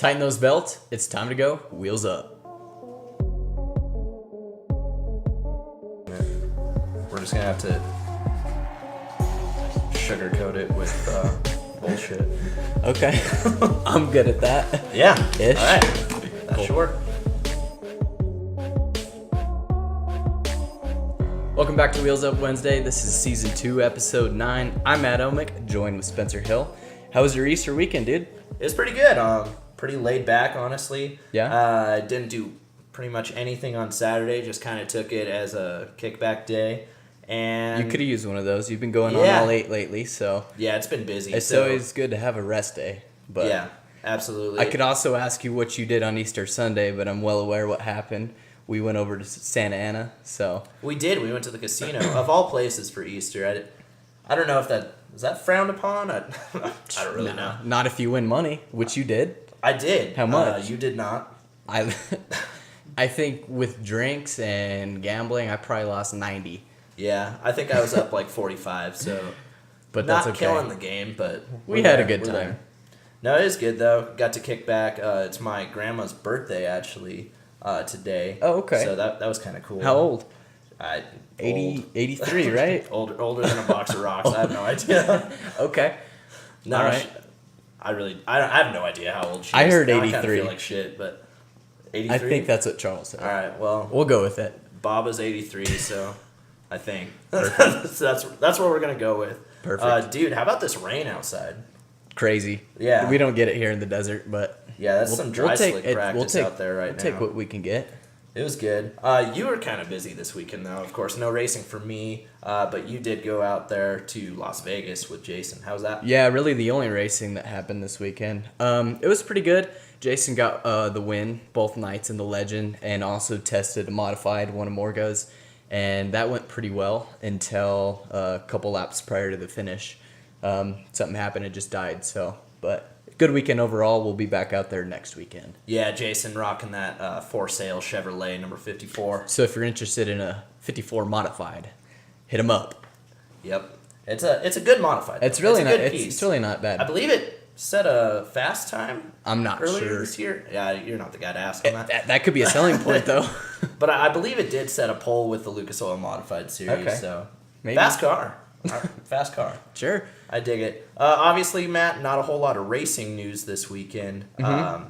Tighten those belts. It's time to go. Wheels up. We're just going to have to sugarcoat it with bullshit. Okay. I'm good at that. Yeah. Ish. All right. That should work. Welcome back to Wheels Up Wednesday. This is Season 2, Episode 9. I'm Matt Omick, joined with Spencer Hill. How was your Easter weekend, dude? It was pretty good. Pretty laid back, honestly. Yeah? I didn't do pretty much anything on Saturday. Just kind of took it as a kickback day. And You could have used one of those. You've been going on all late lately, so yeah, it's been busy. it's always good to have a rest day. But yeah, absolutely. I could also ask you what you did on Easter Sunday, but I'm well aware what happened. We went over to Santa Ana, so... We did. We went to the casino, of all places, for Easter. I don't know if is that frowned upon? I don't really know. Not if you win money, which you did. I did. How much? You did not. I think with drinks and gambling, I probably lost 90. Yeah, I think I was up like 45, so... But not that's okay. killing the game, but... We had a good time. No, it is good, though. Got to kick back. It's my grandma's birthday, actually, today. Oh, okay. So that was kind of cool. How old? 80, 83, right? older than a box of rocks. I have no idea. Okay. No, all right. I have no idea how old she is. I heard Now 83. I kind of feel like shit, but 83? I think that's what Charles said. All right, well... We'll go with it. Baba's 83, so I think. So that's what we're going to go with. Perfect. Dude, how about this rain outside? Crazy. Yeah. We don't get it here in the desert, but... Yeah, that's some dry slick practice out there right now. We'll take what we can get. It was good. You were kind of busy this weekend, though. Of course, no racing for me, but you did go out there to Las Vegas with Jason. How was that? Yeah, really the only racing that happened this weekend. It was pretty good. Jason got the win both nights in the Legend and also tested a modified one of Morgo's, and that went pretty well until a couple laps prior to the finish. Something happened, it just died. But good weekend overall. We'll be back out there next weekend. Yeah, Jason rocking that for sale Chevrolet number 54. So if you're interested in a 54 modified, hit him up. Yep, it's a good modified. It's really not. Good piece. It's really not bad. I believe it set a fast time. I'm not earlier sure this year. Yeah, you're not the guy to ask on that. That could be a selling point though. But I believe it did set a pole with the Lucas Oil Modified Series. Okay. So Maybe. Fast car. Fast car. Sure. I dig it. Obviously, Matt, not a whole lot of racing news this weekend. Mm-hmm.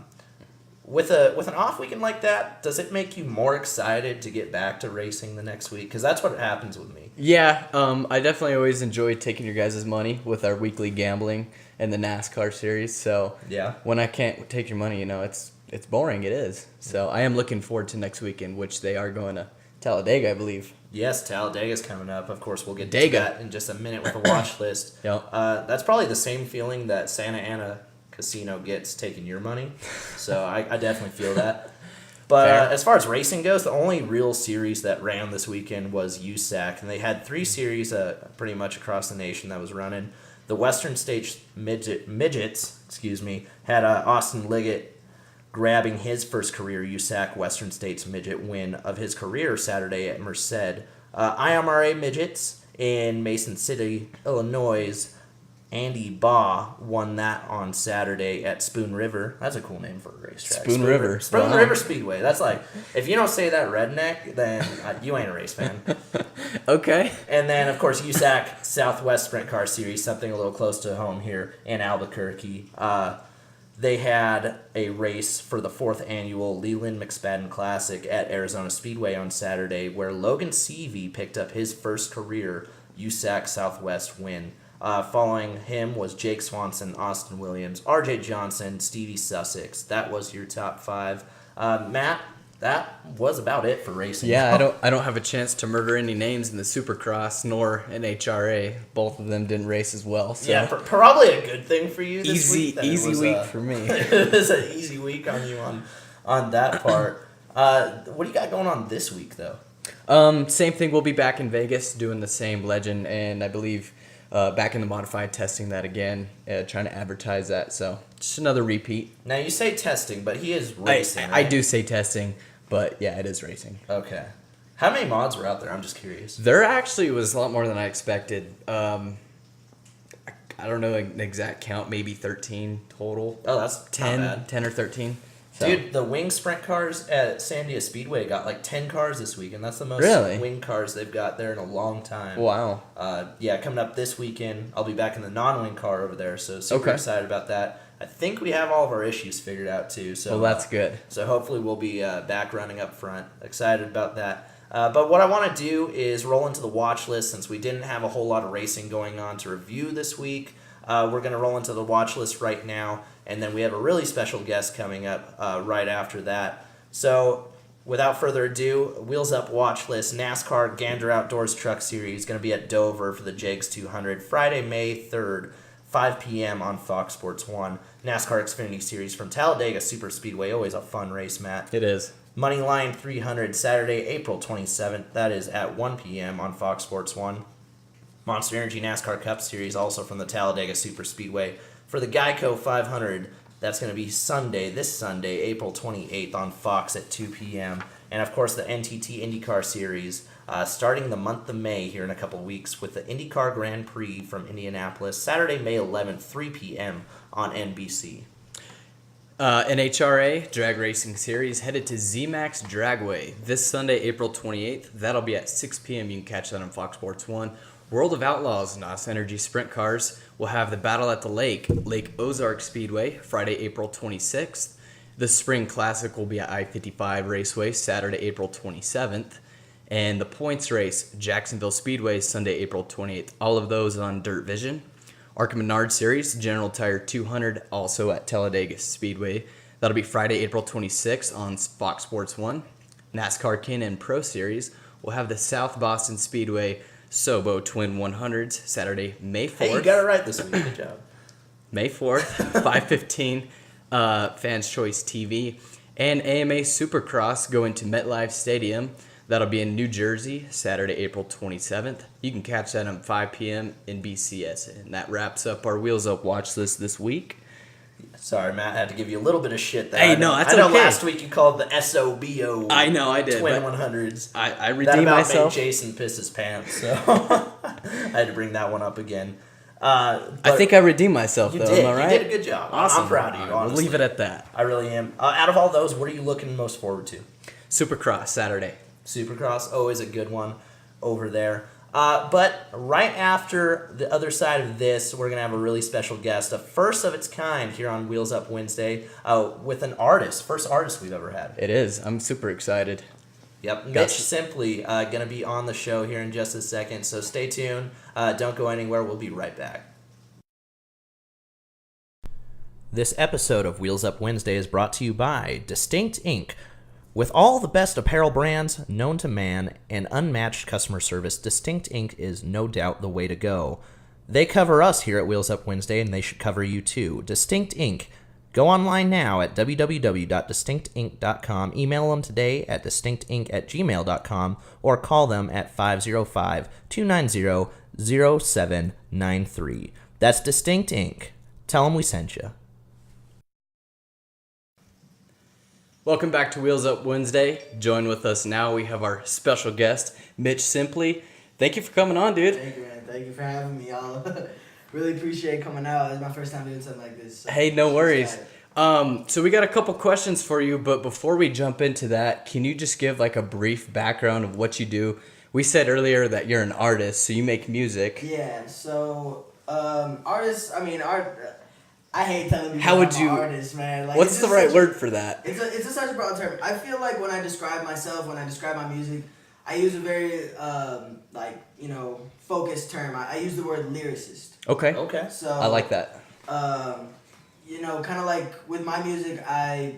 With an off weekend like that, does it make you more excited to get back to racing the next week? Because that's what happens with me. Yeah, I definitely always enjoy taking your guys' money with our weekly gambling and the NASCAR series. So yeah, when I can't take your money, it's boring. It is. So I am looking forward to next weekend, which they are going to Talladega, I believe. Yes, Talladega's coming up. Of course, we'll get to Dega. that in just a minute with a watch list. Yep. That's probably the same feeling that Santa Ana Casino gets taking your money. So I definitely feel that. But as far as racing goes, the only real series that ran this weekend was USAC. And they had 3 series pretty much across the nation that was running. The Western States Midgets, had Austin Liggett grabbing his first career USAC Western States Midget win of his career Saturday at Merced. IMRA Midgets in Mason City, Illinois, Andy Baugh won that on Saturday at Spoon River. That's a cool name for a racetrack. Spoon River. Spoon River Speedway. That's like, if you don't say that redneck, then you ain't a race fan. Okay. And then, of course, USAC Southwest Sprint Car Series, something a little close to home here in Albuquerque. They had a race for the 4th annual Leland McSpadden Classic at Arizona Speedway on Saturday, where Logan Seavey picked up his first career USAC Southwest win. Following him was Jake Swanson, Austin Williams, RJ Johnson, Stevie Sussex. That was your top 5. Matt, that was about it for racing. Yeah, I don't have a chance to murder any names in the Supercross nor NHRA. Both of them didn't race as well. So. Yeah, probably a good thing for you this week. Easy week for me. It was an easy week on you on that part. What do you got going on this week, though? Same thing. We'll be back in Vegas doing the same Legend, and I believe back in the modified testing that again, trying to advertise that. So just another repeat. Now you say testing, but he is racing. I do say testing, but yeah, it is racing. Okay. How many mods were out there? I'm just curious. There actually was a lot more than I expected. I I don't know an exact count, maybe 13 total. Oh, that's 10 or 13. So. Dude, the wing sprint cars at Sandia Speedway got like 10 cars this week, and that's the most wing cars they've got there in a long time. Wow. Coming up this weekend, I'll be back in the non-wing car over there, so super excited about that. I think we have all of our issues figured out too. So that's good. So hopefully we'll be back running up front. Excited about that. But what I want to do is roll into the watch list since we didn't have a whole lot of racing going on to review this week. We're going to roll into the watch list right now, and then we have a really special guest coming up right after that. So without further ado, Wheels Up watch list, NASCAR Gander Outdoors Truck Series, going to be at Dover for the JEGS 200, Friday, May 3rd, 5 p.m. on Fox Sports 1. NASCAR Xfinity Series from Talladega Superspeedway, always a fun race, Matt. It is. Moneyline 300, Saturday, April 27th. That is at 1 p.m. on Fox Sports 1. Monster Energy NASCAR Cup Series, also from the Talladega Superspeedway. For the Geico 500, that's going to be this Sunday, April 28th on Fox at 2 p.m. And, of course, the NTT IndyCar Series starting the month of May here in a couple weeks with the IndyCar Grand Prix from Indianapolis, Saturday, May 11th, 3 p.m. on NBC. NHRA Drag Racing Series headed to ZMAX Dragway this Sunday, April 28th. That'll be at 6 p.m. You can catch that on Fox Sports 1. World of Outlaws NOS Energy Sprint Cars will have the Battle at the Lake Ozark Speedway, Friday, April 26th. The Spring Classic will be at I-55 Raceway, Saturday, April 27th. And the Points Race, Jacksonville Speedway, Sunday, April 28th. All of those on Dirt Vision. ARCA Menard Series, General Tire 200, also at Talladega Speedway. That'll be Friday, April 26th on Fox Sports 1. NASCAR Kin Pro Series will have the South Boston Speedway Sobo Twin 100s, Saturday, May 4th. Hey, you got it right this week. Good job. May 4th, 5:15, Fans Choice TV. And AMA Supercross going to MetLife Stadium. That'll be in New Jersey, Saturday, April 27th. You can catch that at 5 p.m. in BCS. And that wraps up our Wheels Up watch list this week. Sorry, Matt, I had to give you a little bit of shit there. Hey, no, that's okay. I know last week you called the SOBO. I know, I did. Twin 100s. I redeemed myself. That made Jason piss his pants, so I had to bring that one up again. I think I redeemed myself, though. Did. Am I right? You did a good job. Awesome. I'm proud of you, honestly. We'll leave it at that. I really am. Out of all those, what are you looking most forward to? Supercross, Saturday. Supercross, always a good one over there. But right after the other side of this, we're going to have a really special guest, a first of its kind here on Wheels Up Wednesday, with an artist, first artist we've ever had. It is. I'm super excited. Yep, MitchSimply going to be on the show here in just a second, so stay tuned. Don't go anywhere. We'll be right back. This episode of Wheels Up Wednesday is brought to you by Distinct Inc. With all the best apparel brands known to man and unmatched customer service, Distinct Inc. is no doubt the way to go. They cover us here at Wheels Up Wednesday, and they should cover you too. Distinct Inc. Go online now at www.distinctinc.com. Email them today at distinctinc@gmail.com or call them at 505-290-0793. That's Distinct Inc. Tell them we sent you. Welcome back to Wheels Up Wednesday. Join with us now. We have our special guest, Mitch Thank you for coming on, dude. Thank you, man. Thank you for having me, y'all. Really appreciate coming out. It's my first time doing something like this. So hey, no worries. So we got a couple questions for you, but before we jump into that, can you just give like a brief background of what you do? We said earlier that you're an artist, so you make music. Yeah, so artists, I hate telling people I'm an artist, man. Like, what's the right word for that? It's such a broad term. I feel like when I describe myself, when I describe my music, I use a very, focused term. I use the word lyricist. Okay. So I like that. Kind of like with my music, I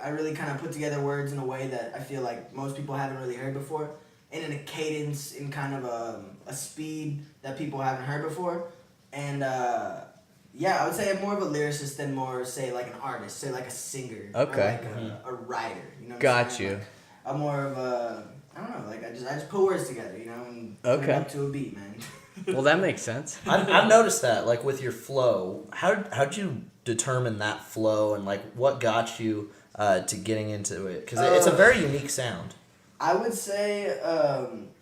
really kind of put together words in a way that I feel like most people haven't really heard before, and in a cadence, in kind of a speed that people haven't heard before, and I would say I'm more of a lyricist than more, say, like an artist, say like a singer, okay, or like a writer. You know what got I'm saying? you. Like, I'm more of a, I don't know, like I just put words together, and put it up to a beat, man. Well, that makes sense. I've noticed that, like with your flow. How'd you determine that flow, and like what got you to getting into it? Because it's a very unique sound. I would say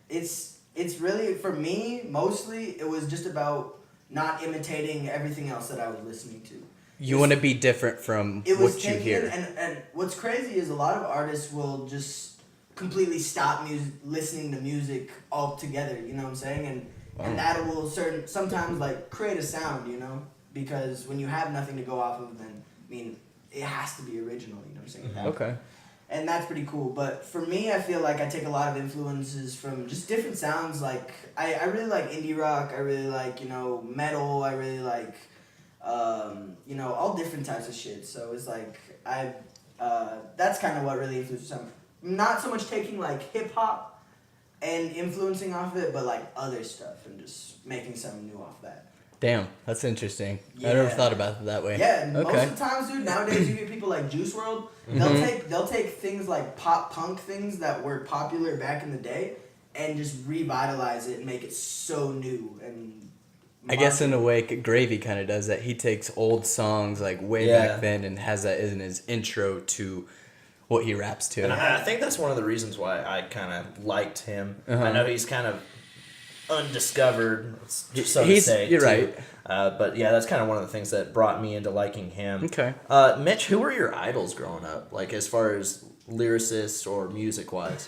it's really, for me, mostly it was just about not imitating everything else that I was listening to. You want to be different from what you hear. And what's crazy is a lot of artists will just completely stop listening to music altogether, you know what I'm saying? And that will sometimes like create a sound, you know? Because when you have nothing to go off of, then, I mean, it has to be original, you know what I'm saying? Okay. And that's pretty cool. But for me, I feel like I take a lot of influences from just different sounds. Like, I really like indie rock. I really like, metal. I really like, all different types of shit. So it's like, that's kind of what really influences some. Not so much taking, like, hip-hop and influencing off of it, but, like, other stuff and just making something new off that. Damn, that's interesting. Yeah. I never thought about it that way. Yeah, Okay. most of the times, dude, nowadays you get people like Juice WRLD. They'll take things like pop punk things that were popular back in the day and just revitalize it and make it so new. And I guess in a way, Gravy kind of does that. He takes old songs like way back then and has that in his intro to what he raps to. And I think that's one of the reasons why I kind of liked him. I know he's kind of undiscovered, so to say. You're right. But yeah, that's kind of one of the things that brought me into liking him. Okay. Mitch, who were your idols growing up? Like as far as lyricists or music wise?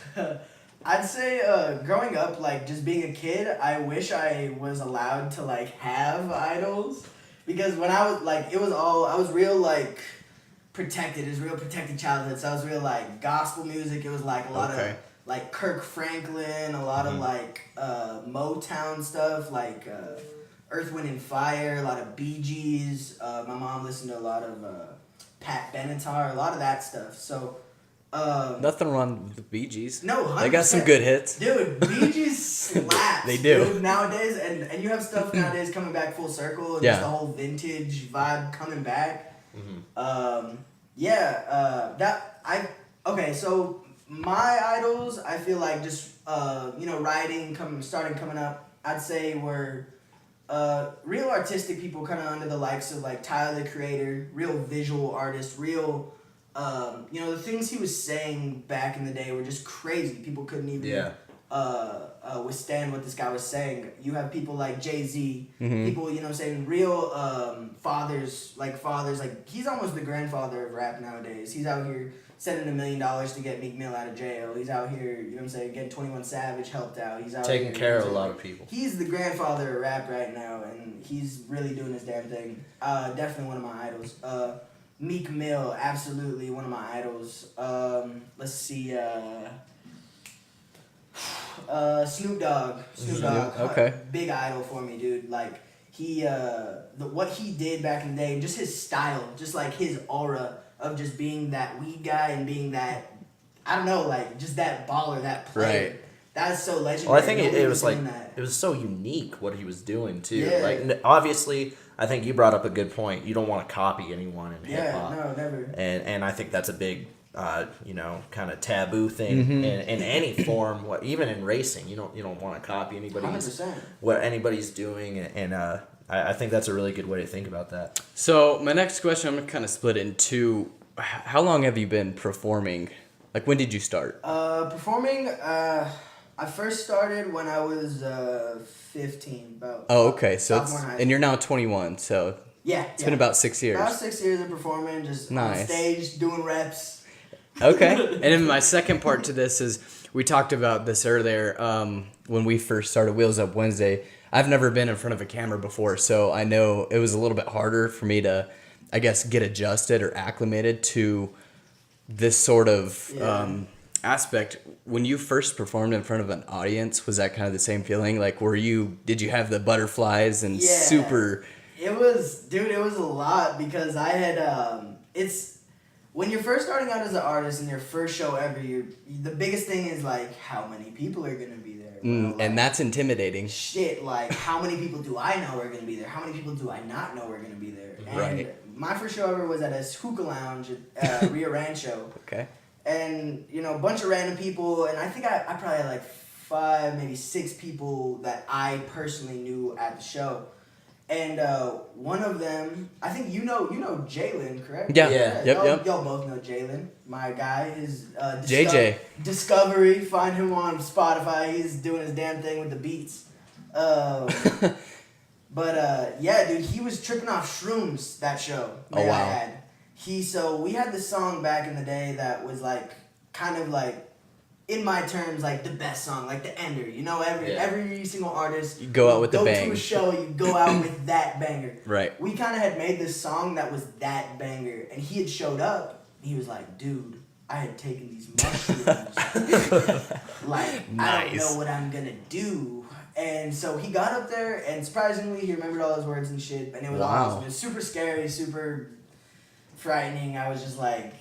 I'd say growing up, like just being a kid, I wish I was allowed to like have idols, because when I was like, I was real like protected. It was real protected childhood. So I was real like gospel music. It was like a lot of like Kirk Franklin, a lot of like Motown stuff, like Earth, Wind and Fire, a lot of Bee Gees. My mom listened to a lot of Pat Benatar, a lot of that stuff. So nothing wrong with the Bee Gees. No, 100%. They got some good hits. Dude, Bee Gees slaps. They do. Dude, nowadays, and you have stuff nowadays coming back full circle, and just the whole vintage vibe coming back. Okay, so my idols, I feel like just writing coming up, I'd say were real artistic people, kind of under the likes of like Tyler the Creator, real visual artists, real the things he was saying back in the day were just crazy. People couldn't even withstand what this guy was saying. You have people like Jay-Z, people, saying real fathers, like he's almost the grandfather of rap nowadays. He's out here sending $1 million to get Meek Mill out of jail. He's out here, getting 21 Savage helped out. He's out taking here, care of a lot of people. He's the grandfather of rap right now, and he's really doing his damn thing. Definitely one of my idols. Meek Mill, absolutely one of my idols. Let's see. Snoop Dogg. Okay. Big idol for me, dude. Like he, what he did back in the day, just his style, just like his aura of just being that weed guy and being that, I don't know, like just that baller, that player. Right. That's so legendary. Well, I think it was like it was so unique what he was doing too. Yeah. Like obviously, I think you brought up a good point. You don't want to copy anyone in hip hop. No, never. And I think that's a big kind of taboo thing in any form. Even in racing, you don't want to copy what anybody's doing, and I think that's a really good way to think about that. So my next question, I'm gonna kind of split it in two. How long have you been performing? Like when did you start? Performing. I first started when I was 15. About. Oh, okay. So and you're now 21. So it's been about 6 years. About 6 years of performing, just on stage doing reps. Okay. And then my second part to this is we talked about this earlier when we first started Wheels Up Wednesday. I've never been in front of a camera before, so I know it was a little bit harder for me to, I guess, get adjusted or acclimated to this sort of aspect. When you first performed in front of an audience, was that kind of the same feeling? Like, did you have the butterflies and super... It was a lot because I had, when you're first starting out as an artist and your first show ever, the biggest thing is like, how many people are going to be there? And that's intimidating. Shit, like, how many people do I know are going to be there? How many people do I not know are going to be there? And my first show ever was at a hookah lounge at Rio Rancho. Okay. And, a bunch of random people, and I think I probably had like 5, maybe 6 people that I personally knew at the show. And one of them, I think you know Jalen, correct? Yeah. Yep. Y'all both know Jalen, my guy. His JJ. Discovery, find him on Spotify. He's doing his damn thing with the beats. But yeah, dude, he was tripping off shrooms that show that Oh, wow. I had. So we had this song back in the day that was like kind of like, in my terms, like the best song, like the ender. You know, every single artist You go out with the go bang. to a show, you go out with that banger. Right. We kind of had made this song that was that banger, and he had showed up. And he was like, "Dude, I had taken these mushrooms. Like, I don't Nice. know what I'm gonna do." And so he got up there, and surprisingly, he remembered all his words and shit, and it was Wow. awesome. It was super scary, super frightening. I was just like,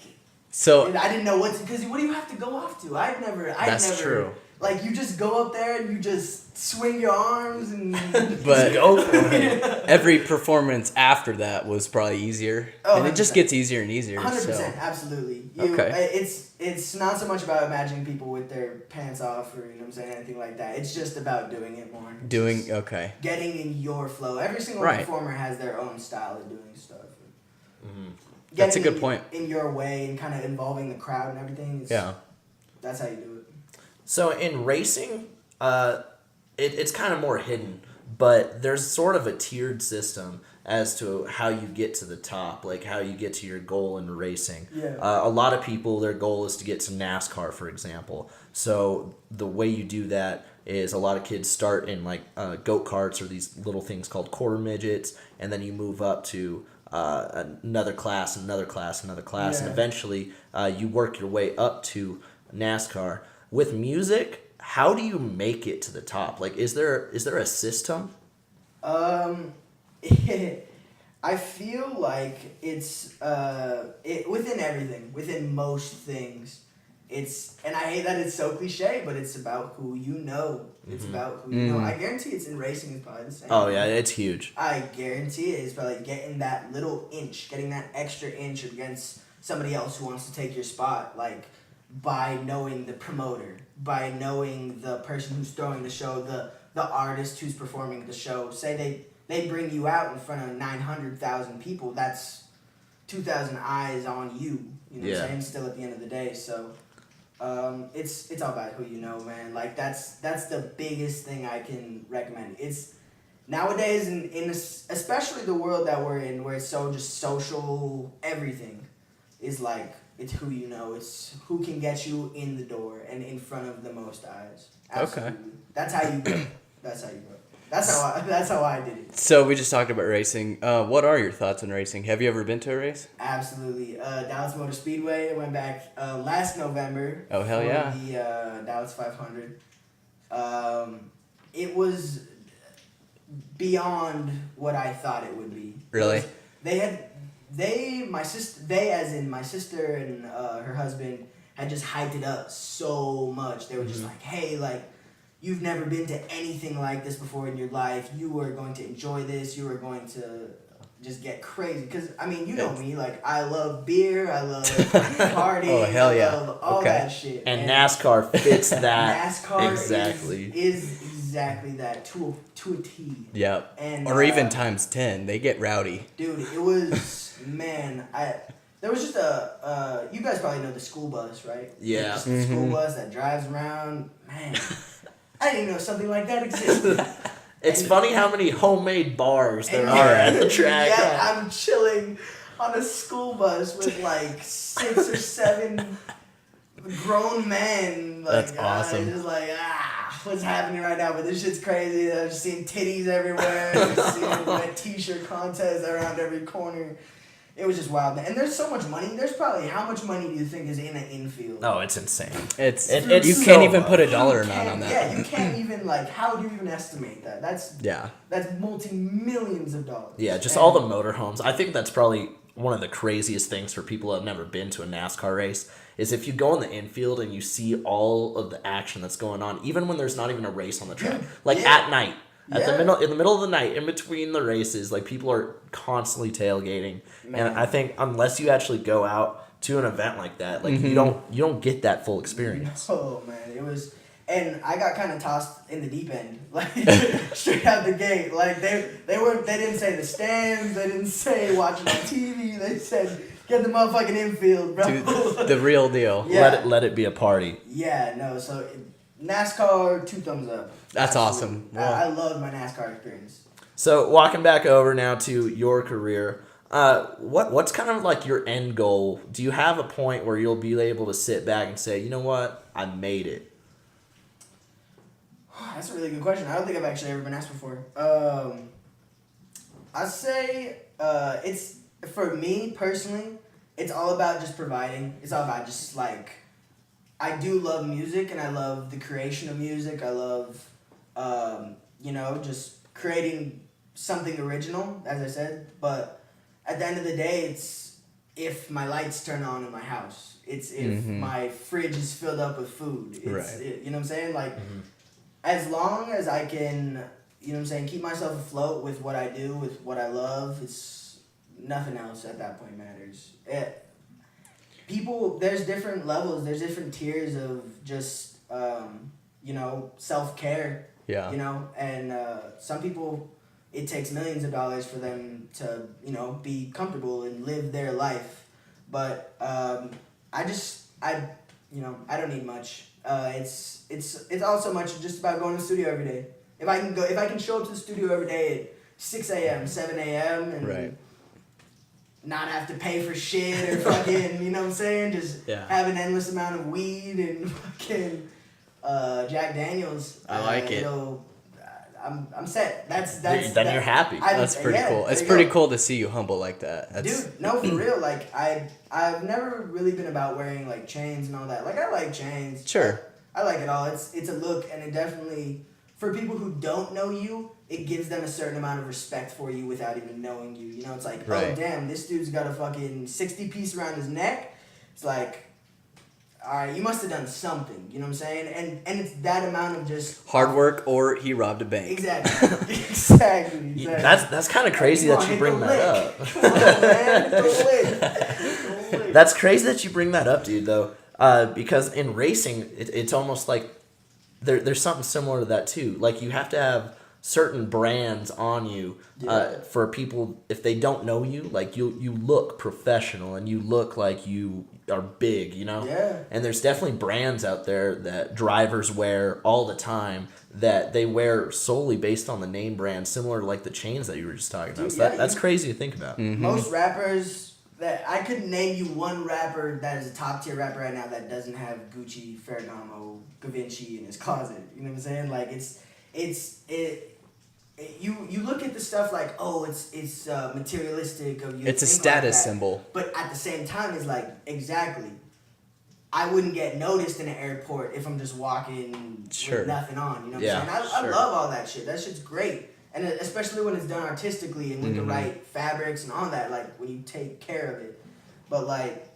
So and I didn't know what to, because what do you have to go off to? I'd never. That's true. Like, you just go up there and you just swing your arms and. But Go for it. every performance after that was probably easier, Oh, and it just 100%. gets easier and easier. 100%, So absolutely. Okay. It's not so much about imagining people with their pants off or, you know what I'm saying, anything like that. It's just about doing it more. Just okay. getting in your flow. Every single Right. performer has their own style of doing stuff. That's a Getting good point. In your way and kind of involving the crowd and everything. Yeah. That's how you do it. So in racing, it's kind of more hidden, but there's sort of a tiered system as to how you get to the top, like how you get to your goal in racing. Yeah. A lot of people, their goal is to get to NASCAR, for example. So the way you do that is a lot of kids start in like go-karts or these little things called quarter midgets, and then you move up to another class, and Yeah. eventually you work your way up to NASCAR. With music, how do you make it to the top? Like, is there a system? I feel like it's within everything, within most things. And I hate that it's so cliche, but it's about who you know. It's about who you know. I guarantee it's in racing is probably the same. Oh yeah, it's huge. I guarantee it's probably getting that little inch, getting that extra inch against somebody else who wants to take your spot, like by knowing the promoter, by knowing the person who's throwing the show, the artist who's performing the show. Say they bring you out in front of 900,000 people, that's 2,000 eyes on you. You know what I'm saying? Still at the end of the day, so it's all about who you know, man. Like that's the biggest thing I can recommend. It's nowadays in especially the world that we're in, where it's so just social, everything is like, it's who you know. It's who can get you in the door and in front of the most eyes. Absolutely. Okay. That's how you go. That's how you go. That's how I did it. So we just talked about racing. What are your thoughts on racing? Have you ever been to a race? Absolutely. Dallas Motor Speedway. I went back last November. Oh, hell for yeah. The Dallas 500. It was beyond what I thought it would be. Really? My sister and her husband had just hyped it up so much. They were just like, hey, like, you've never been to anything like this before in your life. You are going to enjoy this. You are going to just get crazy. Because, I mean, you know me. Like, I love beer. I love partying. Oh, hell yeah. I love all that shit. And NASCAR fits that NASCAR exactly. is exactly that to a T. Yep. And, Or even times 10. They get rowdy. Dude, it was, man, there was just you guys probably know the school bus, right? Yeah. Just the school bus that drives around. Man, I didn't even know something like that existed. It's funny how many homemade bars there And are at the track. Yeah, I'm chilling on a school bus with like 6 or 7 grown men. Like, That's awesome. Just like, what's happening right now? But this shit's crazy. I've just seen titties everywhere. I've just seen a t-shirt contest around every corner. It was just wild. And there's so much money. There's probably, how much money do you think is in an infield? Oh, it's insane. It's It's you so can't even much. put a dollar amount on that. Yeah, you can't even, like, how do you even estimate that? That's multi-millions of dollars. Yeah, just all the motorhomes. I think that's probably one of the craziest things for people that have never been to a NASCAR race is if you go in the infield and you see all of the action that's going on, even when there's not even a race on the track. Like at night. In the middle of the night, in between the races, like people are constantly tailgating. Man. And I think unless you actually go out to an event like that, like you don't get that full experience. Oh man, it was, and I got kind of tossed in the deep end, like straight out the gate. Like they didn't say the stands, they didn't say watching on TV. They said get the motherfucking infield, bro. Dude, the real deal. Yeah. Let it be a party. Yeah, no. So NASCAR, 2 thumbs up. That's Absolutely. awesome. Wow. I loved my NASCAR experience. So walking back over now to your career, what's kind of like your end goal? Do you have a point where you'll be able to sit back and say, you know what, I made it? That's a really good question. I don't think I've actually ever been asked before. I'd say it's, for me personally, it's all about just providing. It's all about just like, I do love music and I love the creation of music. I love, just creating something original, as I said. But at the end of the day, it's if my lights turn on in my house. It's if my fridge is filled up with food. It's, you know what I'm saying? Like, as long as I can, you know what I'm saying, keep myself afloat with what I do, with what I love, it's nothing else at that point matters. There's different levels, there's different tiers of just, self-care. Yeah. And some people, it takes millions of dollars for them to, be comfortable and live their life. But I don't need much. It's also much just about going to the studio every day. If I can show up to the studio every day at 6 a.m., 7 a.m. and not have to pay for shit or fucking, you know what I'm saying? Just have an endless amount of weed and fucking Jack Daniels. I like it. I'm set. Then you're happy. That's pretty cool. It's pretty cool to see you humble like that. Dude, no, for real. Like, I've never really been about wearing, like, chains and all that. Like, I like chains. Sure. I like it all. It's a look, and it definitely, for people who don't know you, it gives them a certain amount of respect for you without even knowing you. You know, it's like, oh, damn, this dude's got a fucking 60-piece around his neck. It's like, all right, you must have done something. You know what I'm saying? And it's that amount of just hard work, or he robbed a bank. Exactly. Exactly. That's kind of crazy that you bring that up. Come on, man. Go lick. That's crazy that you bring that up, dude, though. Because in racing, it's almost like there's something similar to that, too. Like, you have to have certain brands on you for people, if they don't know you, like, you look professional and you look like you are big, you know? Yeah. And there's definitely brands out there that drivers wear all the time that they wear solely based on the name brand, similar to, like, the chains that you were just talking about. Dude, So that's crazy to think about. Mm-hmm. Most rappers, that I couldn't name you one rapper that is a top tier rapper right now that doesn't have Gucci, Ferragamo, Givenchy in his closet. You know what I'm saying? Like, you look at the stuff like, oh, it's materialistic of you. It's a status symbol. But at the same time, it's like, exactly. I wouldn't get noticed in an airport if I'm just walking with nothing on. You know what I'm saying? I love all that shit. That shit's great. And especially when it's done artistically and with the right fabrics and all that, like, when you take care of it. But, like,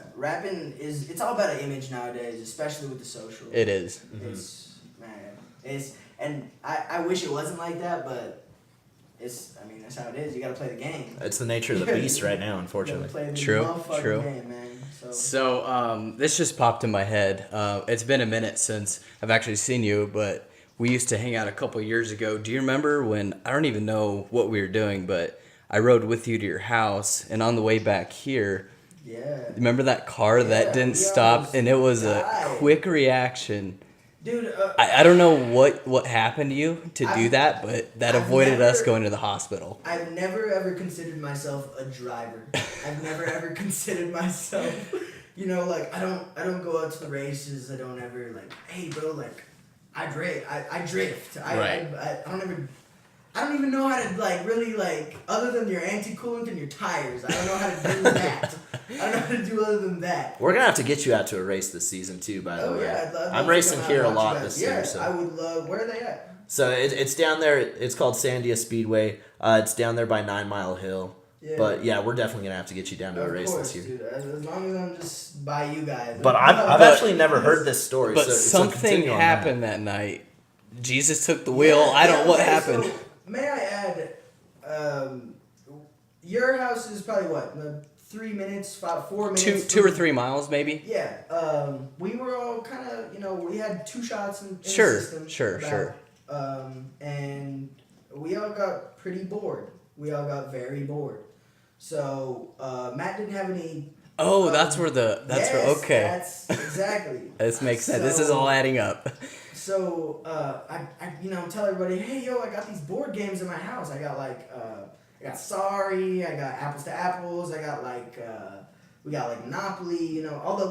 rapping it's all about an image nowadays, especially with the social. It is. And I wish it wasn't like that, but that's how it is. You gotta play the game. It's the nature of the beast right now, unfortunately. True. Game, man. So this just popped in my head. It's been a minute since I've actually seen you, but we used to hang out a couple years ago. Do you remember when, I don't even know what we were doing, but I rode with you to your house, and on the way back here, remember that car that didn't stop, and it was a quick reaction. Dude, I don't know what happened to you to do that, but that avoided us going to the hospital. I've never ever considered myself a driver. I've never ever considered myself, like, I don't go out to the races. I don't ever, like, hey bro, like, I drift. I don't even know how to, like, really, like, other than your anti-coolant and your tires. I don't know how to do that. I don't know how to do other than that. We're going to have to get you out to a race this season, too, by the way. Yeah, I'd love I'm racing here a lot this year. Yeah, I would love... Where are they at? So it's down there. It's called Sandia Speedway. It's down there by 9 Mile Hill. Yeah. But, yeah, we're definitely going to have to get you down to a race this year. Dude, as long as I'm just by you guys. But I've actually never heard this story. But something happened that night. Jesus took the wheel. I don't know what happened. So, may I add, your house is probably what, 3 minutes, 4 minutes? 2 or 3 miles, maybe? Yeah. We were all kind of, we had 2 shots in the system. Sure. And we all got pretty bored. We all got very bored. So, Matt didn't have any Oh, that's where okay. That's exactly. This makes sense. This is all adding up. So, I tell everybody, hey, yo, I got these board games in my house. I got I got Sorry, I got Apples to Apples, I got we got Monopoly, all the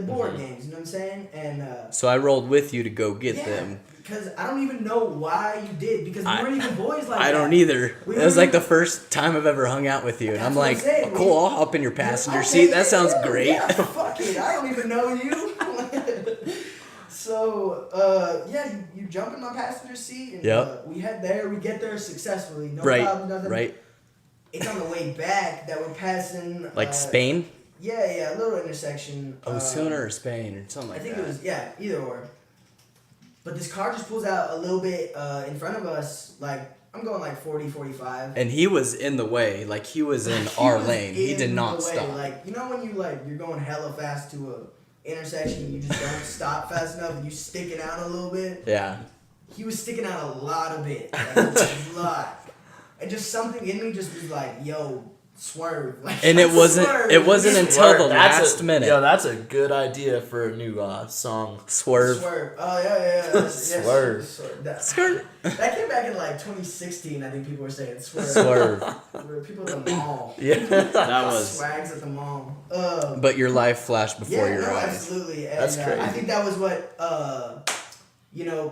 board games, you know what I'm saying? And so I rolled with you to go get them. Because I don't even know why you did, because we weren't even boys like that. I don't either. It was the first time I've ever hung out with you, and I'm like, cool, I'll hop in your passenger seat. That sounds great. Yeah, fuck it, I don't even know you. So, you jump in my passenger seat, and we head there. We get there successfully, no problem, nothing. Right. It's on the way back that we're passing. Spain? Yeah, a little intersection. Osuna or Spain or something like that. I think it was, either or. But this car just pulls out a little bit in front of us, I'm going 40, 45. And he was in the way, he was in our lane. He did not stop. When you're going hella fast to a intersection and you just don't stop fast enough and you sticking out a little bit? Yeah. He was sticking out a lot of bit. A lot. And just something in me just was like, yo, swerve. And it wasn't until the last minute. Yo, that's a good idea for a new song. Swerve. Oh, yeah. Swerve. Swerve. That came back in 2016, I think people were saying swerve. People at the mall. Yeah, that was. Swags at the mall. But your life flashed before your eyes. Absolutely. And, that's crazy. I think that was what,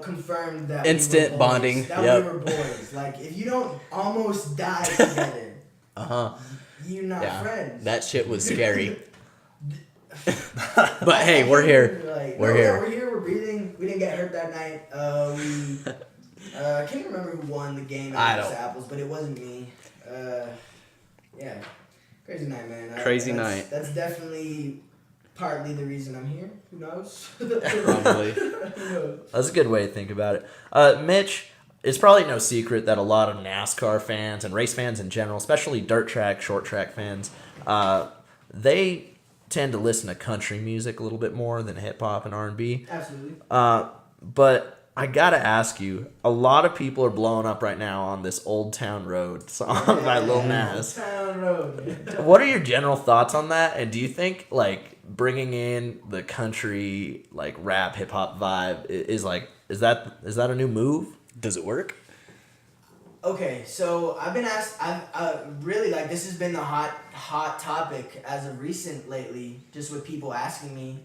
confirmed that instant we were boys, bonding. That we were boys. If you don't almost die together, you're not friends. That shit was scary. But hey, we're here. We're here. We're here. We're breathing. We didn't get hurt that night. I can't remember who won the game at Apples, but it wasn't me. Crazy night, man. Crazy night. That's definitely partly the reason I'm here. Who knows? Probably. Who knows? That's a good way to think about it. Mitch, it's probably no secret that a lot of NASCAR fans and race fans in general, especially dirt track, short track fans, they tend to listen to country music a little bit more than hip hop and R&B. Absolutely. But I gotta ask you, a lot of people are blowing up right now on this Old Town Road song by Lil Nas. Old Town Road. What are your general thoughts on that? And do you think bringing in the country rap hip hop vibe is that a new move? Does it work? Okay, so I've been asked. I've really this has been the hot topic as of recent lately, just with people asking me.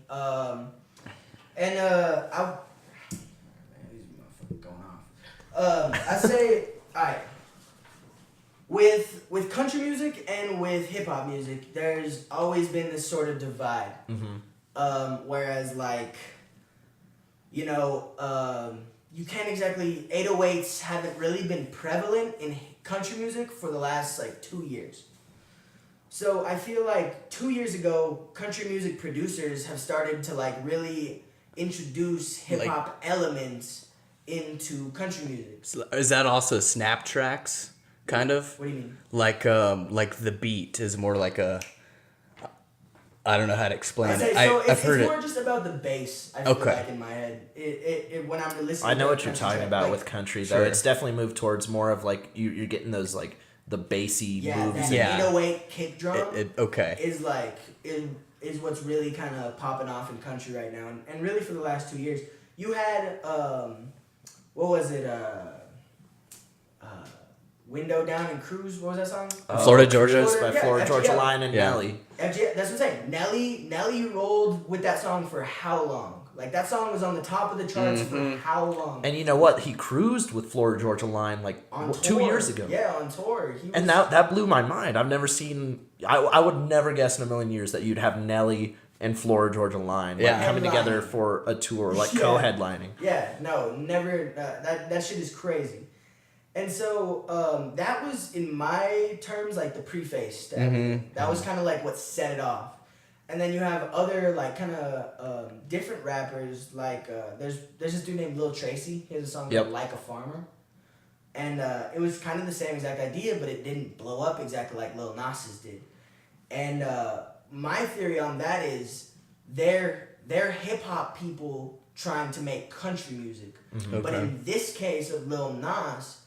I say, alright. With country music and with hip hop music, there's always been this sort of divide. Mm-hmm. Whereas you can't exactly 808s haven't really been prevalent in country music for the last 2 years. So I feel 2 years ago, country music producers have started to really introduce hip hop elements into country music. Is that also snap tracks, kind of? What do you mean? The beat is more I don't know how to explain it. It's more just about the bass, I feel in my head. It when I'm listening I know to what you're talking about with country, though. Sure. It's definitely moved towards more of you're getting those the bassy moves. That 808 kick drum is what's really kind of popping off in country right now. And really for the last 2 years, you had, what was it, Window Down and Cruise, what was that song? Florida Georgia. By Florida Georgia Line and Nelly. FGL, that's what I'm saying. Nelly rolled with that song for how long? That song was on the top of the charts for how long? And you know what? He cruised with Florida Georgia Line on 2 years ago. Yeah, on tour. And that blew my mind. I've never seen... I would never guess in a million years that you'd have Nelly and Florida Georgia Line coming together for a tour, co-headlining. Yeah, no, never... that shit is crazy. And so that was, in my terms, the preface to everything. That was kind of what set it off. And then you have other different rappers there's this dude named Lil Tracy. He has a song called Like a Farmer. And it was kind of the same exact idea, but it didn't blow up exactly like Lil Nas's did. And my theory on that is they're hip hop people trying to make country music. Mm-hmm. But in this case of Lil Nas,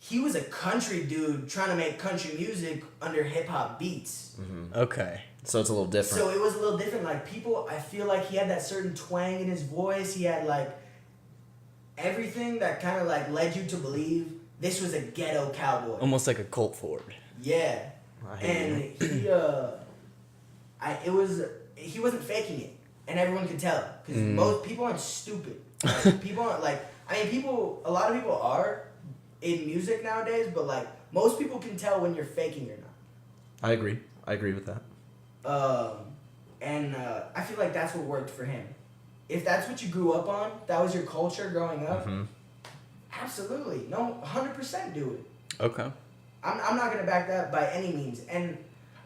he was a country dude trying to make country music under hip hop beats. Okay. So it's a little different. So it was a little different. Like people, I feel like he had that certain twang in his voice. He had like everything that kind of like led you to believe this was a ghetto cowboy. Almost like a Colt Ford. Yeah. I hear And he wasn't faking it, and everyone could tell because most people aren't stupid. Like, people aren't like, a lot of people are in music nowadays, but like most people can tell when you're faking or not. I agree with that. I feel like that's what worked for him. If that's what you grew up on, that was your culture growing up, absolutely, no, 100% do it. Okay. I'm not gonna back that by any means, and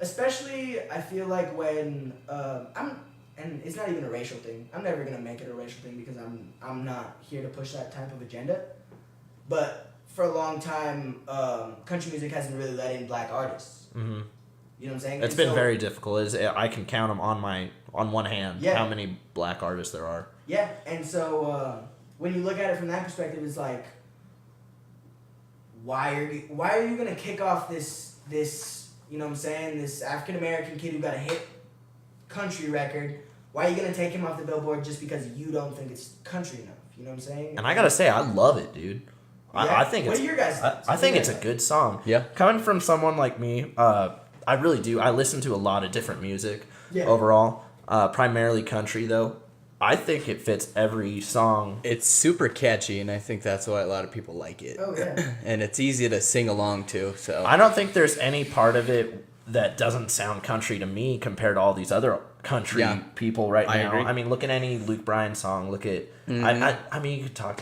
especially I feel like when and it's not even a racial thing. I'm never gonna make it a racial thing because I'm not here to push that type of agenda. But for a long time, country music hasn't really let in black artists. Mm-hmm. You know what I'm saying? It's been very difficult. I can count them on one hand how many black artists there are. Yeah, and so when you look at it from that perspective, it's like, why are you gonna kick off this you know what I'm saying, this African American kid who got a hit country record? Why are you gonna take him off the Billboard just because you don't think it's country enough? You know what I'm saying? And I gotta say, I love it, dude. Yeah. I think What it's are your guys' thoughts? I think it's a good song. Yeah. Coming from someone like me, I really do. I listen to a lot of different music Yeah. overall, primarily country though. I think it fits every song. It's super catchy, and I think that's why a lot of people like it. Oh yeah. And it's easy to sing along to. So I don't think there's any part of it that doesn't sound country to me compared to all these other country people right I now. agree. I mean, look at any Luke Bryan song. Look at I mean, you could talk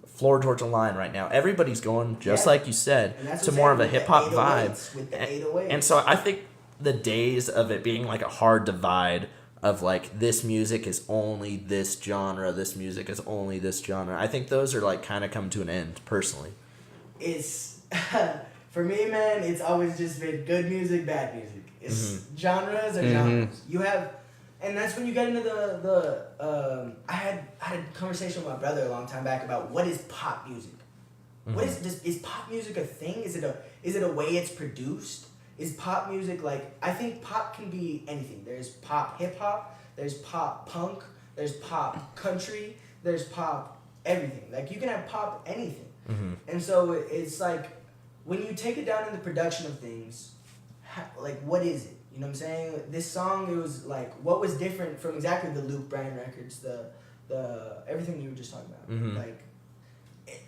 Florida Georgia Line right now. Everybody's going just like you said And that's to what's more of a happening hip hop with the vibe. 808s, with the 808s. And so I think the days of it being like a hard divide of like this music is only this genre, this music is only this genre. I think those are like kind of come to an end personally. It's for me, man. It's always just been good music, bad music. It's genres or genres. You have, and that's when you get into the. I had a conversation with my brother a long time back about what is pop music. What is pop music a thing? Is it a way it's produced? Is pop music like, I think pop can be anything. There's pop hip hop, there's pop punk, there's pop country, there's pop everything. Like you can have pop anything. And so it's like when you take it down in the production of things, like what is it? You know what I'm saying? This song, it was like, what was different from exactly the Luke Bryan records, the everything you were just talking about. Like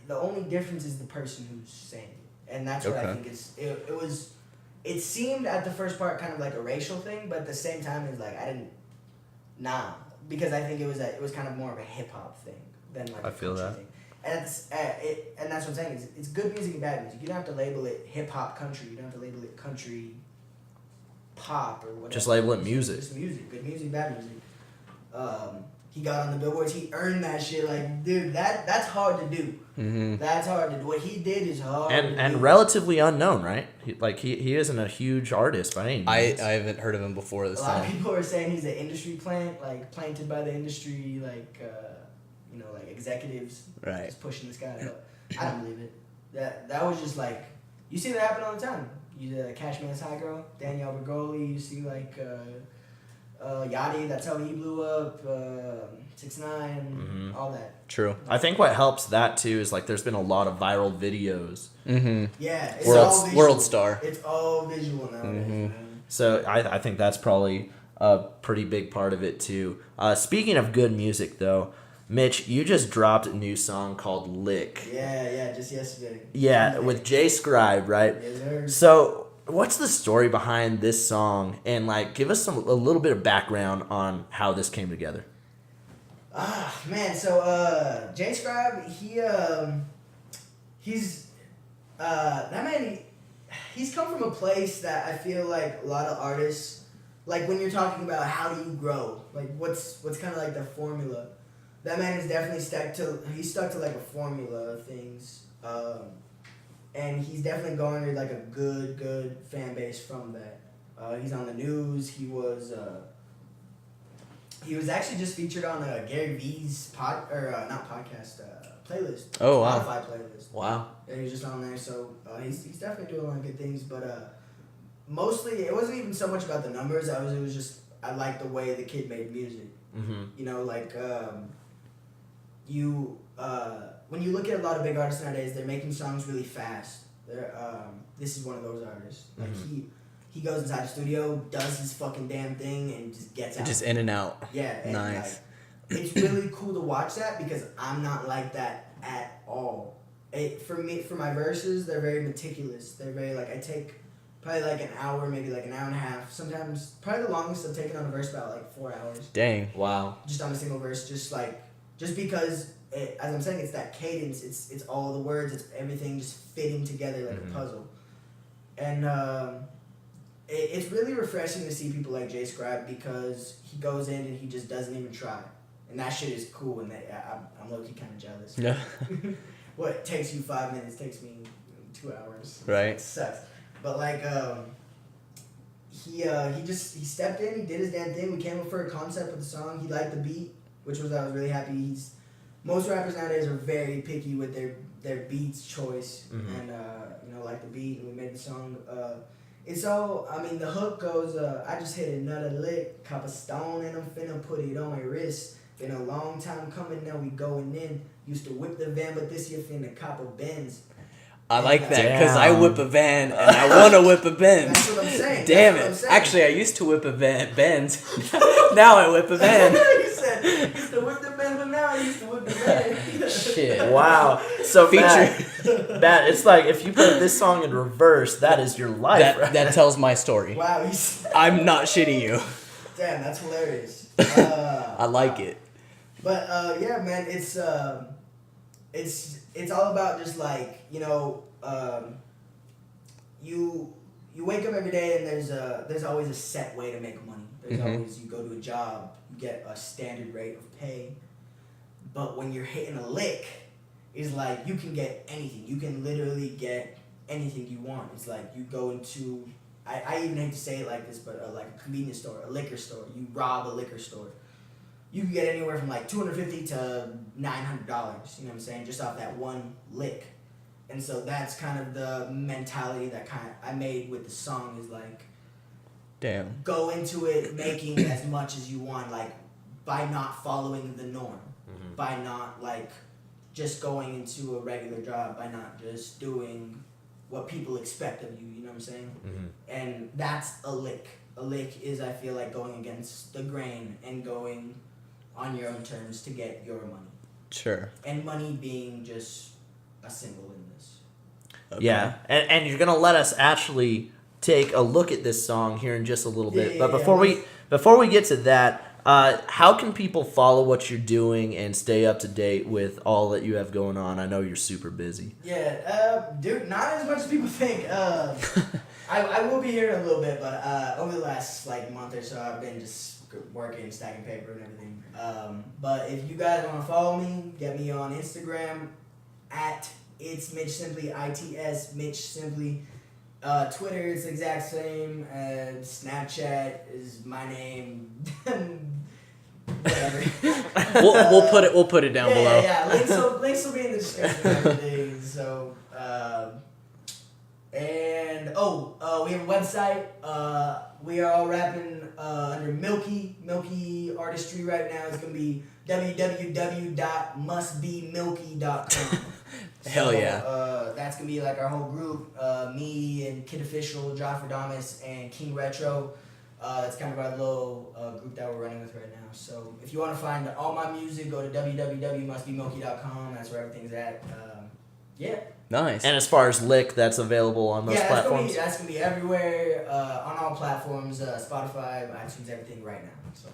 the only difference is the person who's saying it, and that's what I think is it was. It seemed at the first part kind of like a racial thing, but at the same time, it's like because I think it was kind of more of a hip hop thing than like I a feel country that. thing. And that's what I'm saying. It's good music and bad music. You don't have to label it hip hop country. You don't have to label it country pop or whatever. Just label it music. Just music. Good music, bad music. He got on the billboards. He earned that shit. Like, dude, that's hard to do. That's hard to do. What he did is hard. And relatively unknown, right? He isn't a huge artist by any means. I haven't heard of him before this a lot time. of people are saying he's an industry plant, like planted by the industry, like like executives, Right. just pushing this guy up. I don't believe it. That was just like, you see that happen all the time. You see Cashman's High Girl, Danielle Bergoli. You see like Yachty. That's how he blew up. 6ix9ine, all that. True. I think what helps that too is like there's been a lot of viral videos. Yeah, it's World- all visual. World star. It's all visual nowadays, man. So I think that's probably a pretty big part of it too. Speaking of good music though, Mitch, you just dropped a new song called Lick. Yeah, just yesterday. Yeah, with Jay Scribe, right? Yes, sir. So what's the story behind this song? And like give us a little bit of background on how this came together. Man, so Jay Scribe, he's he's come from a place that I feel like a lot of artists, like when you're talking about how do you grow, like what's kind of like the formula, that man is definitely stuck to like a formula of things, and he's definitely garnered like a good fan base from that. He's on the news. He was He was actually just featured on Gary V's playlist. Oh, wow. Spotify playlist. Wow. Yeah, he was just on there, so he's definitely doing a lot of good things. But mostly, it wasn't even so much about the numbers. It was just I liked the way the kid made music. Mm-hmm. You know, like when you look at a lot of big artists nowadays, they're making songs really fast. This is one of those artists. Like he goes inside the studio, does his fucking damn thing, and just gets out. Just in and out. Yeah. And Nice. It's really cool to watch that because I'm not like that at all. For my verses, they're very meticulous. They're very I take probably an hour, maybe an hour and a half. Sometimes probably the longest I've taken on a verse about 4 hours. Dang. Wow. Just on a single verse, just because as I'm saying, it's that cadence. It's all the words. It's everything just fitting together like a puzzle, and it's really refreshing to see people like Jay Scribe because he goes in and he just doesn't even try, and that shit is cool. And I'm low-key kind of jealous. Yeah. What takes you 5 minutes takes me 2 hours. Right. It sucks, but he stepped in. He did his damn thing. We came up for a concept with the song. He liked the beat, I was really happy. Most rappers nowadays are very picky with their beats choice, and like the beat, and we made the song. It's all, the hook goes, I just hit another lick, cop a stone, and I'm finna put it on my wrist. Been a long time coming, now we going in. Used to whip the van, but this year finna cop a Benz. I like that because I whip a van and I want to whip a Benz. That's what I'm saying. Damn it. Actually, I used to whip a Benz. Now I whip a van. You said you used to whip the Benz, but now I used to whip the van. Shit. Wow. So Matt, it's like if you put this song in reverse, that is your life. That tells my story. Wow. I'm not shitting you. Damn, that's hilarious. I like it. But yeah, man, it's all about just you wake up every day and there's always a set way to make money. There's always, you go to a job, you get a standard rate of pay. But when you're hitting a lick, it's you can get anything. You can literally get anything you want. It's you go into, I even hate to say it like this, but a convenience store, a liquor store. You rob a liquor store. You can get anywhere from $250 to $900, you know what I'm saying, just off that one lick. And so that's kind of the mentality that I made with the song is damn. Go into it making as much as you want, by not following the norm, by not just going into a regular job, by not just doing what people expect of you, you know what I'm saying? And that's a lick. A lick is, I feel going against the grain and going on your own terms to get your money. Sure. And money being just a symbol in this. Okay. Yeah, and you're gonna let us actually take a look at this song here in just a little bit. But before we get to that, how can people follow what you're doing and stay up to date with all that you have going on? I know you're super busy. Yeah, dude, not as much as people think. I will be here in a little bit, but over the last month or so, I've been just working, stacking paper and everything. But if you guys want to follow me, get me on Instagram at it's MitchSimply, ITS MitchSimply. Twitter is the exact same. Snapchat is my name. Whatever. We'll put it down below. Yeah. Links will be in the description and everything. So we have a website. We are all rapping under Milky Artistry right now. It's gonna be www.mustbemilky.com. Hell yeah. That's gonna be our whole group. Me and Kid Official, Joffrey Damas, and King Retro. That's kind of our little group that we're running with right now. So if you want to find all my music, go to www.mustbemilky.com. That's where everything's at. Yeah. Nice. And as far as Lick, that's available on those platforms? That's going to be everywhere, on all platforms, Spotify, iTunes, everything right now. So.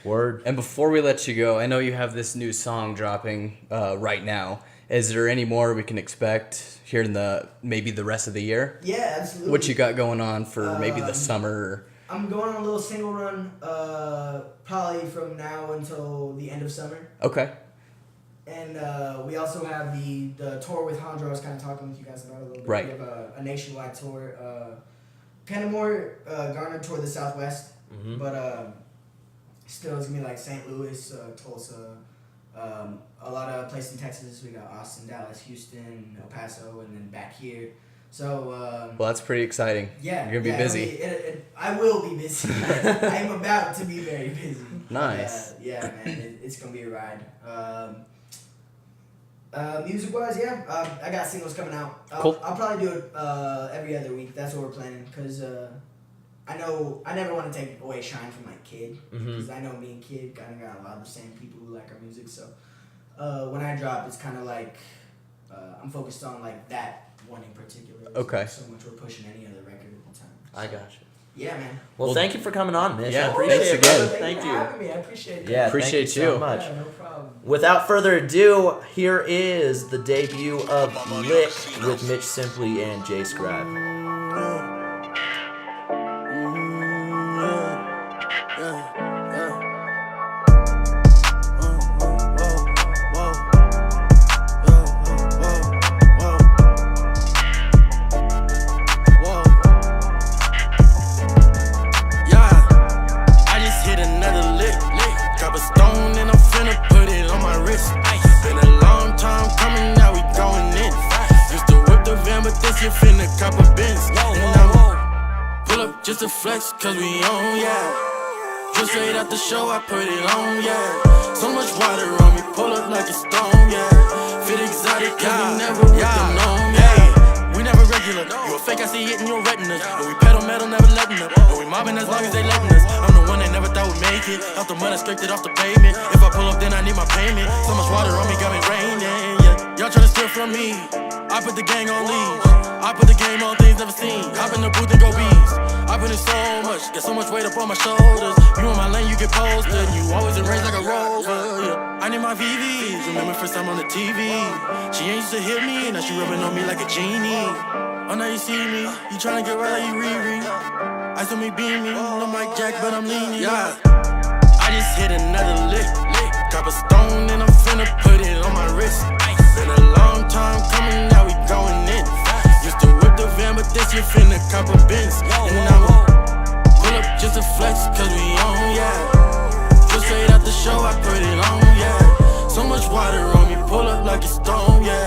Word. And before we let you go, I know you have this new song dropping right now. Is there any more we can expect here in maybe the rest of the year? Yeah, absolutely. What you got going on for maybe the summer? I'm going on a little single run, probably from now until the end of summer. Okay. And we also have the tour with Hondro. I was kind of talking with you guys about it a little bit. Right. We have a nationwide tour, kind of more garnered toward the Southwest, but Still, it's gonna be like St. Louis, Tulsa, a lot of places in Texas. We got Austin, Dallas, Houston, El Paso, and then back here. So. Well, that's pretty exciting. Yeah. You're gonna be busy. I will be busy. I am about to be very busy. Nice. Yeah, man, it's gonna be a ride. Music-wise, yeah, I got singles coming out. Cool. I'll probably do it every other week. That's what we're planning, because I know I never want to take away shine from my kid, because I know me and kid kind of got a lot of the same people who like our music. So when I drop, it's kind of like I'm focused on like that one in particular. Okay. So much we're pushing any other record at the time. So, I got you. yeah, man. Well, thank you for coming on, Mitch. Yeah, I appreciate thanks it, again. brother. Thank Thank you you. for having me. I appreciate it. Yeah, Appreciate thank you so you. much. Yeah, no problem. Without further ado, here is the debut of Lit with MitchSimply and Scribe. Just a flex, cause we on, yeah. Just straight out the show, I put it on, yeah. So much water on me, pull up like a stone, yeah. Fit exotic, cause we never with the known, yeah. We never regular, you a fake, I see it in your retinas. But we pedal metal, never letting up. But we mobbing as long as they letting us. I'm the one they never thought would make it. Out the mud, I scraped it off the pavement. If I pull up, then I need my payment. So much water on me, got me raining, yeah. Y'all tryna steal from me, I put the gang on leash. I put the game on things never seen. Hop in the booth and go beast. I put in so much, got so much weight up on my shoulders. You in my lane, you get posted. You always in range like a rover, yeah. I need my VVs, remember first time on the TV. She ain't used to hit me, now she rubbing on me like a genie. Oh, now you see me, you tryna get right like you Riri. I saw me beaming, no Mike Jack, but I'm leaning, yeah. I just hit another lick. Drop a stone and I'm finna put it on my wrist. Been a long time coming, now we going in. Used to whip the van, but this year finna cop a Benz. And I'ma pull up just a flex, cause we on, yeah. Just straight out the show, I put it on, yeah. So much water on me, pull up like a stone, yeah.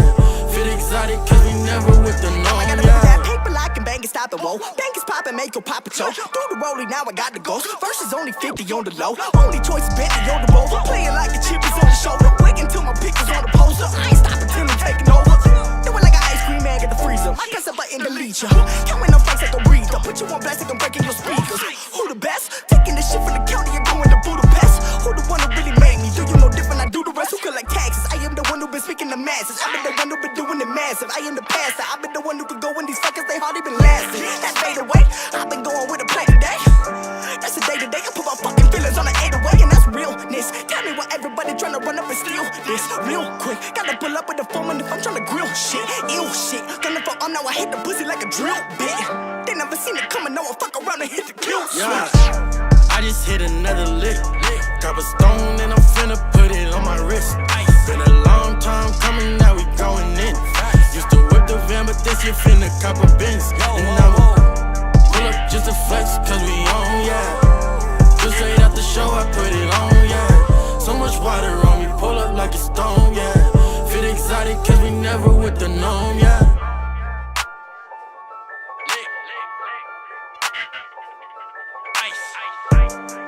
Fit exotic, cause we never with the norm, I gotta yeah. that paper like and bang and stop the roll. Bank is poppin', make your pop a choke. Through the rolling, now I got the ghost. First is only 50 on the low. Only choice is Bentley on the road. Playing like the chip is on the shoulder. Wait until my pictures on the poster. I ain't stopping till I'm taking over. Do it like an ice cream man, get the freezer. I guess I'm button delete ya. Counting up fights like a breather. Put you on blast like I'm breaking your speakers. Who the best? Taking this shit from the county and going to Budapest. Who the one who really made me? Do you know different? I do the rest. Who collect taxes? I am the one who been speaking to masses. I've been the one who been doing it massive. I am the pastor. I've been the one who could go in these fuckers. They hardly been lasting. That fade away. I've been going with a play today. That's the day to day. I put my fucking feelings on the 808, and that's realness. Tell me why everybody tryna run up and steal this real quick. Gotta pull up with the phone if I'm tryna grill shit. Ill shit. Gonna for now. I hit the pussy like a drill bit. They never seen it coming. No, I fuck around and hit the kill switch. Yeah. I just hit another lick. Drop a stone and I'm finna put it on my wrist. Been a long time coming, now we going in. Used to whip the van, but this year finna cop a Benz. And I'ma pull up just a flex, cause we on, yeah. Just straight out the show, I put it on, yeah. So much water on me, pull up like a stone, yeah. Fit exotic, cause we never with the norm, yeah. Ice.